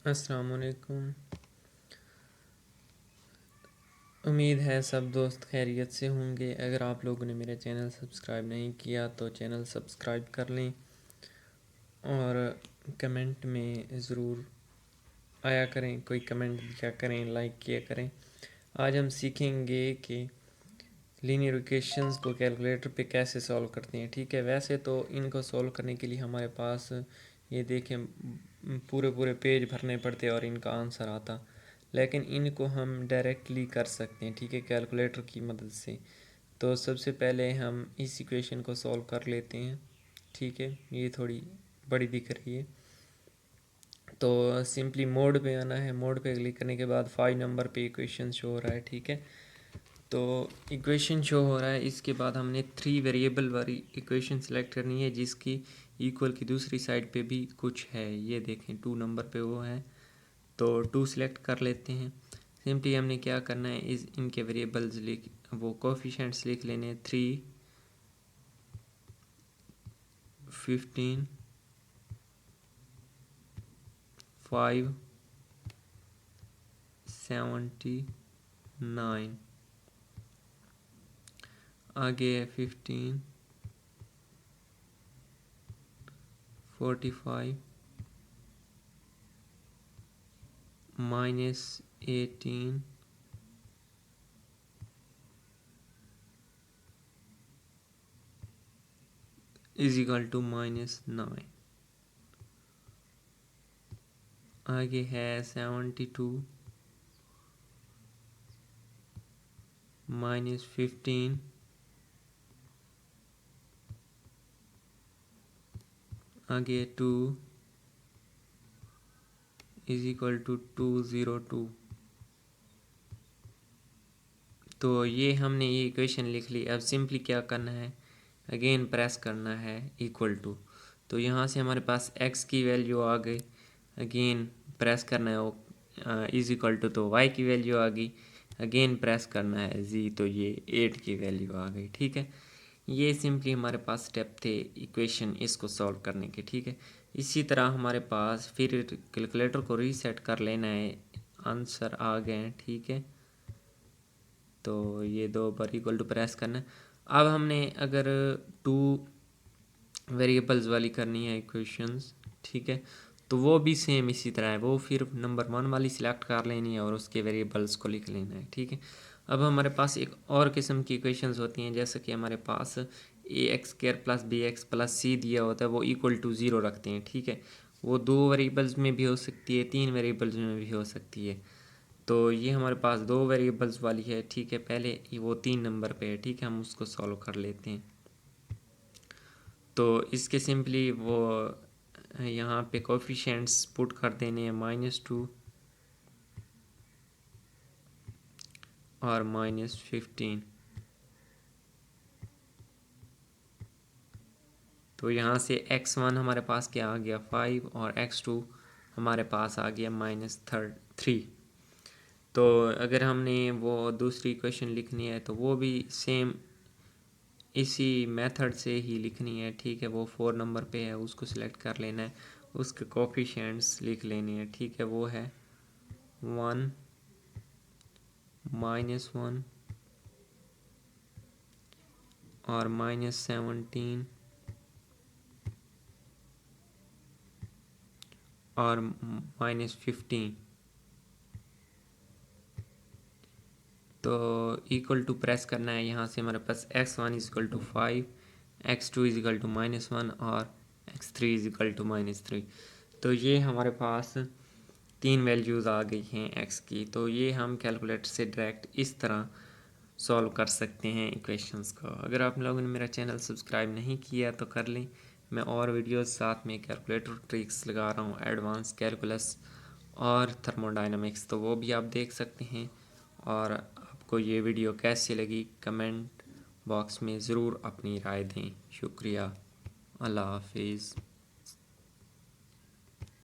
अस्सलाम वालेकुम। उम्मीद है सब दोस्त खैरियत से होंगे। अगर आप लोगों ने मेरा चैनल सब्सक्राइब नहीं किया तो चैनल सब्सक्राइब कर लें और कमेंट में ज़रूर आया करें, कोई कमेंट दिया करें, लाइक किया करें। आज हम सीखेंगे कि लीनियर इक्वेशंस को कैलकुलेटर पे कैसे सॉल्व करते हैं। ठीक है, वैसे तो इनको सॉल्व करने के लिए हमारे पास ये देखें पूरे पूरे पेज भरने पड़ते और इनका आंसर आता, लेकिन इनको हम डायरेक्टली कर सकते हैं। ठीक है, कैलकुलेटर की मदद से। तो सबसे पहले हम इस इक्वेशन को सॉल्व कर लेते हैं। ठीक है, ये थोड़ी बड़ी दिख रही है तो सिंपली मोड पे आना है। मोड पे क्लिक करने के बाद 5 नंबर पे इक्वेशन शो हो रहा है। ठीक है, तो इक्वेशन शो हो रहा है। इसके बाद हमने 3 वेरिएबल वाली इक्वेशन सेलेक्ट करनी है जिसकी इक्वल की दूसरी साइड पे भी कुछ है। ये देखें 2 नंबर पे वो है, तो 2 सेलेक्ट कर लेते हैं। सिंपली हमने क्या करना है, इनके वेरिएबल्स वो कोफिशिएंट्स लिख लेने 3, 15, 5, 79। आगे है 15, 45, -18, इज इक्वल टू -9। आगे है 72, -15, आगे 2 इज इक्वल टू 202। तो ये हमने ये इक्वेशन लिख ली। अब सिंपली क्या करना है, अगेन प्रेस करना है इक्वल टू। तो यहाँ से हमारे पास x की वैल्यू आ गई, अगेन प्रेस करना है वो इज इक्वल टू, तो y की वैल्यू आ गई, अगेन प्रेस करना है z, तो ये 8 की वैल्यू आ गई। ठीक है, ये सिंपली हमारे पास स्टेप थे इक्वेशन इसको सॉल्व करने के। ठीक है, इसी तरह हमारे पास फिर कैलकुलेटर को रीसेट कर लेना है, आंसर आ गए हैं। ठीक है, तो ये 2 बार इक्वल टू प्रेस करना है। अब हमने अगर 2 वेरिएबल्स वाली करनी है इक्वेशंस, ठीक है, तो वो भी सेम इसी तरह है। वो फिर नंबर 1 वाली सिलेक्ट कर लेनी है और उसके वेरिएबल्स को लिख लेना है। ठीक है, अब हमारे पास एक और किस्म की इक्वेशंस होती हैं, जैसे कि हमारे पास ax² + bx + c दिया होता है, वो इक्वल टू 0 रखते हैं। ठीक है, वो 2 वेरिएबल्स में भी हो सकती है, 3 वेरिएबल्स में भी हो सकती है। तो ये हमारे पास 2 वेरिएबल्स वाली है। ठीक है, पहले वो 3 नंबर पे है। ठीक है, हम उसको सॉल्व कर लेते हैं। तो इसके सिंपली वो यहाँ पे कोफिशिएंट्स पुट कर देने हैं -2 और -15। तो यहाँ से x1 हमारे पास क्या आ गया 5 और x2 हमारे पास आ गया -3। तो अगर हमने वो दूसरी इक्वेशन लिखनी है तो वो भी सेम इसी मेथड से ही लिखनी है। ठीक है, वो 4 नंबर पे है, उसको सिलेक्ट कर लेना है, उसके कोफिशिएंट्स लिख लेने हैं। ठीक है, वो है 1, -1 और -17 और -15। तो इक्वल टू प्रेस करना है। यहाँ से हमारे पास x1 = 5, x2 = -1 और x3 = -3। तो ये हमारे पास 3 वैल्यूज़ आ गई हैं x की। तो ये हम कैलकुलेटर से डायरेक्ट इस तरह सॉल्व कर सकते हैं इक्वेशंस को। अगर आप लोगों ने मेरा चैनल सब्सक्राइब नहीं किया तो कर लें। मैं और वीडियोस साथ में कैलकुलेटर ट्रिक्स लगा रहा हूँ, एडवांस कैलकुलस और थर्मोडायनामिक्स, तो वो भी आप देख सकते हैं। और आपको ये वीडियो कैसी लगी कमेंट बॉक्स में ज़रूर अपनी राय दें। शुक्रिया, अल्लाह हाफिज़।